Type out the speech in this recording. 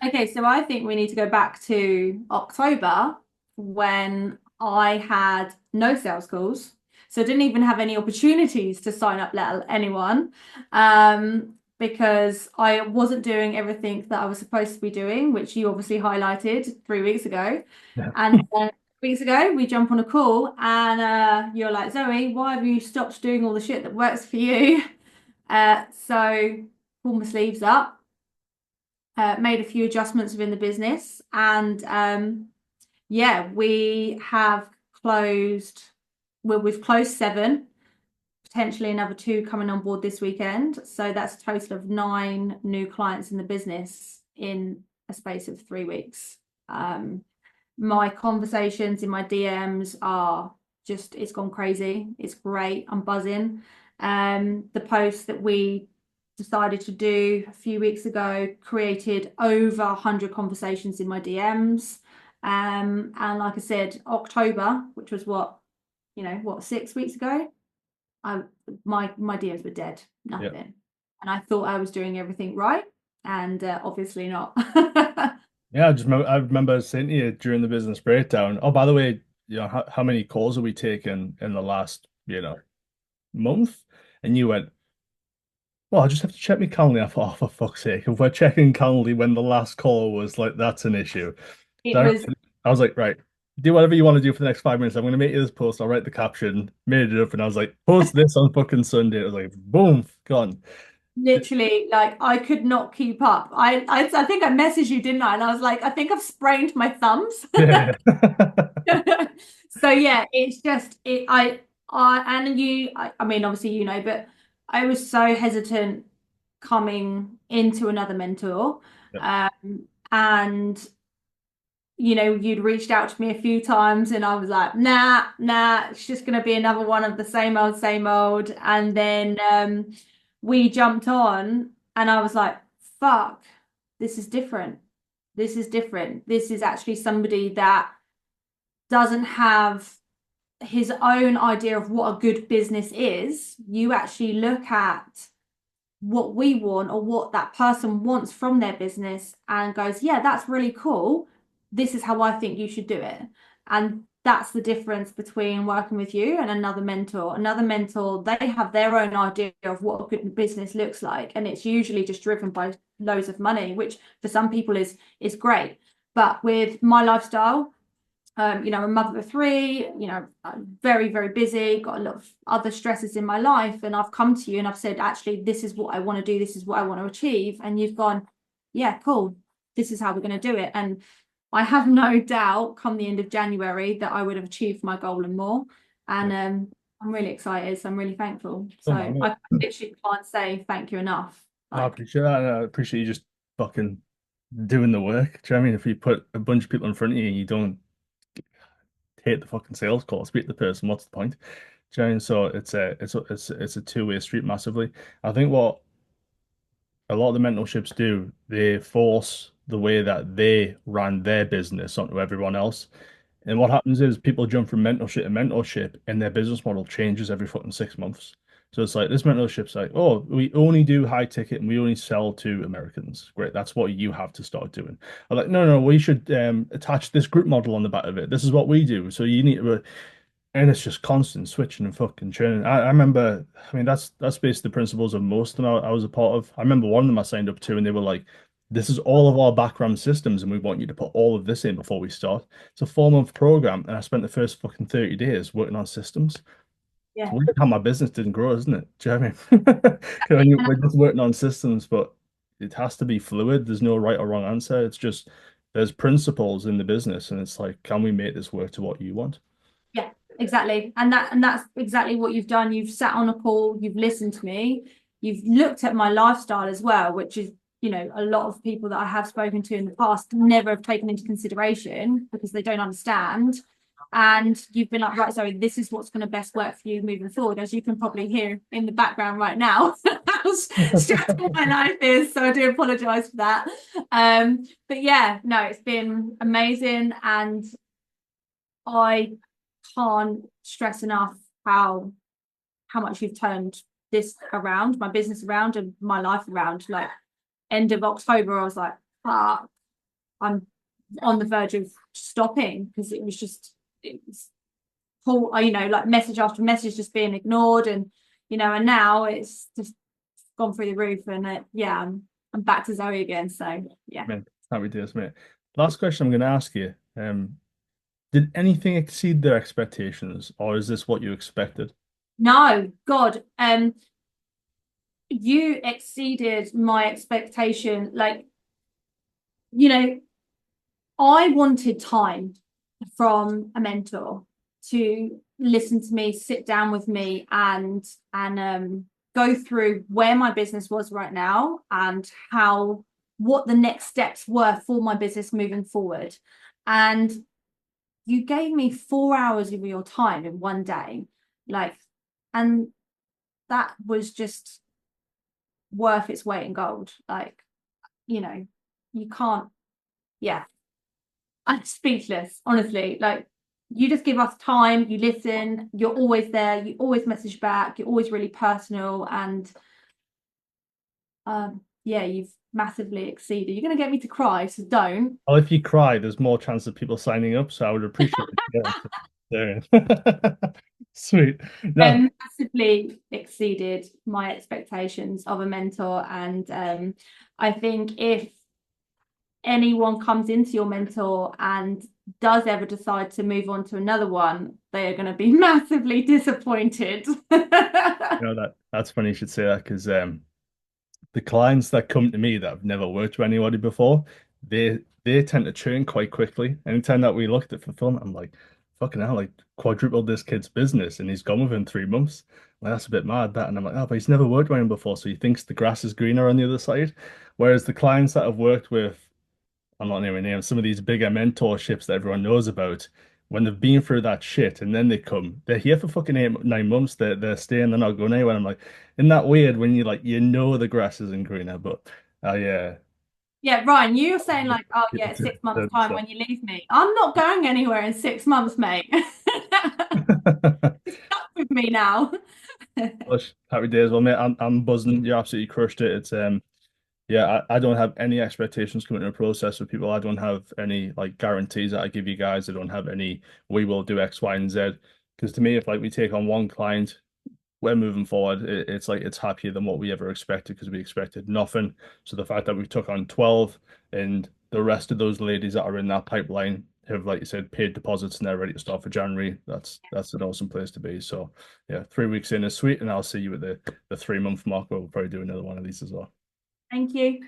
Okay, so I think we need to go back to October when I had no sales calls. So I didn't even have any opportunities to sign up let anyone because I wasn't doing everything that I was supposed to be doing, which you obviously highlighted 3 weeks ago. Yeah. And weeks ago, we jump on a call and you're like, Zoe, why have you stopped doing all the shit that works for you? So pull my sleeves up, made a few adjustments within the business, and yeah, we have closed. Well, we've closed seven, potentially another two coming on board this weekend. So that's a total of nine new clients in the business in a space of 3 weeks. Um, my conversations in my DMs are just, it's gone crazy. It's great. I'm buzzing. The post that we decided to do a few weeks ago created over 100 conversations in my DMs. And like I said, October, which was what, 6 weeks ago, I my DMs were dead, Yeah. nothing. And I thought I was doing everything right, and obviously not. Yeah, I remember saying to you during the business breakdown, oh, by the way, how many calls are we taking in the last, month? And you went, well, I just have to check my calendar. I thought, oh, for fuck's sake, if we're checking calendar when the last call was like, that's an issue. It So was I was like, right, do whatever you want to do for the next 5 minutes. I'm going to make you this post. I'll write the caption, made it up, and I was like, post this on fucking Sunday. It was like, boom, gone. literally like I could not keep up. I think I messaged you, didn't I? And I was like, I think I've sprained my thumbs. Yeah. So yeah, it's just it. I and you. I mean, obviously you know, but I was so hesitant coming into another mentor, Yep. and you'd reached out to me a few times, and I was like, nah, nah, it's just gonna be another one of the same old, same old. And then we jumped on, and I was like, fuck, this is different. This is different. This is actually somebody that doesn't have his own idea of what a good business is. You actually look at what we want or what that person wants from their business and goes, yeah, that's really cool. This is how I think you should do it. And that's the difference between working with you and another mentor. Another mentor, they have their own idea of what a good business looks like. And it's usually just driven by loads of money, which for some people is great. But with my lifestyle, I'm a mother of three, I'm very, very busy, got a lot of other stresses in my life. And I've come to you and I've said, actually, this is what I want to do. This is what I want to achieve. And you've gone, yeah, cool. This is how we're going to do it. And I have no doubt come the end of January that I would have achieved my goal and more. And Yeah. I'm really excited. So I'm really thankful. Oh, So man. I literally can't say thank you enough. No, I Like, appreciate that. And I appreciate you just fucking doing the work. Do you know what I mean? If you put a bunch of people in front of you and you don't take the fucking sales call, speak to the person, what's the point? Do you know what I mean? So it's a two-way street massively. I think what a lot of the mentorships do, they force the way that they ran their business onto everyone else. And what happens is people jump from mentorship to mentorship and their business model changes every fucking 6 months. So it's like this mentorship's like, oh, we only do high ticket and we only sell to Americans. Great, that's what you have to start doing. I'm like, no, no, we should attach this group model on the back of it. This is what we do. So you need to, and it's just constant switching and fucking churning. I remember, I mean, that's basically the principles of most of them I was a part of. I remember one of them I signed up to, and they were like, "This is all of our background systems, and we want you to put all of this in before we start." It's a 4 month program, and I spent the first fucking 30 days working on systems. It's yeah. weird how my business didn't grow, isn't it? Do you know what I mean? 'Cause we're just working on systems, but it has to be fluid. There's no right or wrong answer. It's just there's principles in the business, and it's like, can we make this work to what you want? Yeah, exactly. And that's exactly what you've done. You've sat on a call, you've listened to me, you've looked at my lifestyle as well, which is, a lot of people that I have spoken to in the past never have taken into consideration because they don't understand. And you've been like, right, so this is what's going to best work for you moving forward, as you can probably hear in the background right now. How stressful my life is. So I do apologize for that. But yeah, no, it's been amazing. And I can't stress enough how much you've turned this around, my business around, and my life around. Like end of October, I was like, fuck. I'm on the verge of stopping because it was whole, like message after message just being ignored, and now it's just gone through the roof, and yeah, I'm back to Zoe again. So yeah. Man, happy days, mate. Last question I'm going to ask you. Did anything exceed their expectations, or is this what you expected? No, God, you exceeded my expectation. Like, you know, I wanted time from a mentor to listen to me, sit down with me, and go through where my business was right now and how what the next steps were for my business moving forward. And you gave me 4 hours of your time in one day, like, and that was just worth its weight in gold. Like, you know, you can't, yeah, I'm speechless, honestly. Like, you just give us time, you listen, you're always there, you always message back, you're always really personal, and yeah, you've massively exceeded. You're gonna get me to cry, so don't. Well, if you cry, there's more chance of people signing up, so I would appreciate it. Yeah. There. Sweet. No, Massively exceeded my expectations of a mentor, and I think if anyone comes into your mentor and does ever decide to move on to another one, they are going to be massively disappointed. that's funny you should say that because the clients that come to me that have never worked with anybody before, they tend to churn quite quickly. Anytime that we looked at fulfillment, I'm like, fucking hell, like quadrupled this kid's business and he's gone within 3 months. Like that's a bit mad that. And I'm like, oh, but he's never worked with anyone before, so he thinks the grass is greener on the other side. Whereas the clients that have worked with, I'm not naming names, some of these bigger mentorships that everyone knows about, when they've been through that shit and then they come, they're here for fucking 8, 9 months. They're staying, they're not going anywhere. I'm like, isn't that weird when you like the grass isn't greener? But yeah, Yeah, Ryan, you're saying like, oh people yeah, to 6 months certain time stuff. when you leave me. I'm not going anywhere in 6 months, mate. Stuck with me now. Gosh, happy days. Well, mate, I'm buzzing. You absolutely crushed it. It's yeah, I don't have any expectations coming to a process with people. I don't have any like guarantees that I give you guys. I don't have any we will do X, Y, and Z. Because to me, if like we take on one client, we're moving forward. It's like it's happier than what we ever expected because we expected nothing. So the fact that we took on 12 and the rest of those ladies that are in that pipeline have, like you said, paid deposits and they're ready to start for January. That's an awesome place to be. So yeah, 3 weeks in is sweet, and I'll see you at the 3 month mark where we'll probably do another one of these as well. Thank you.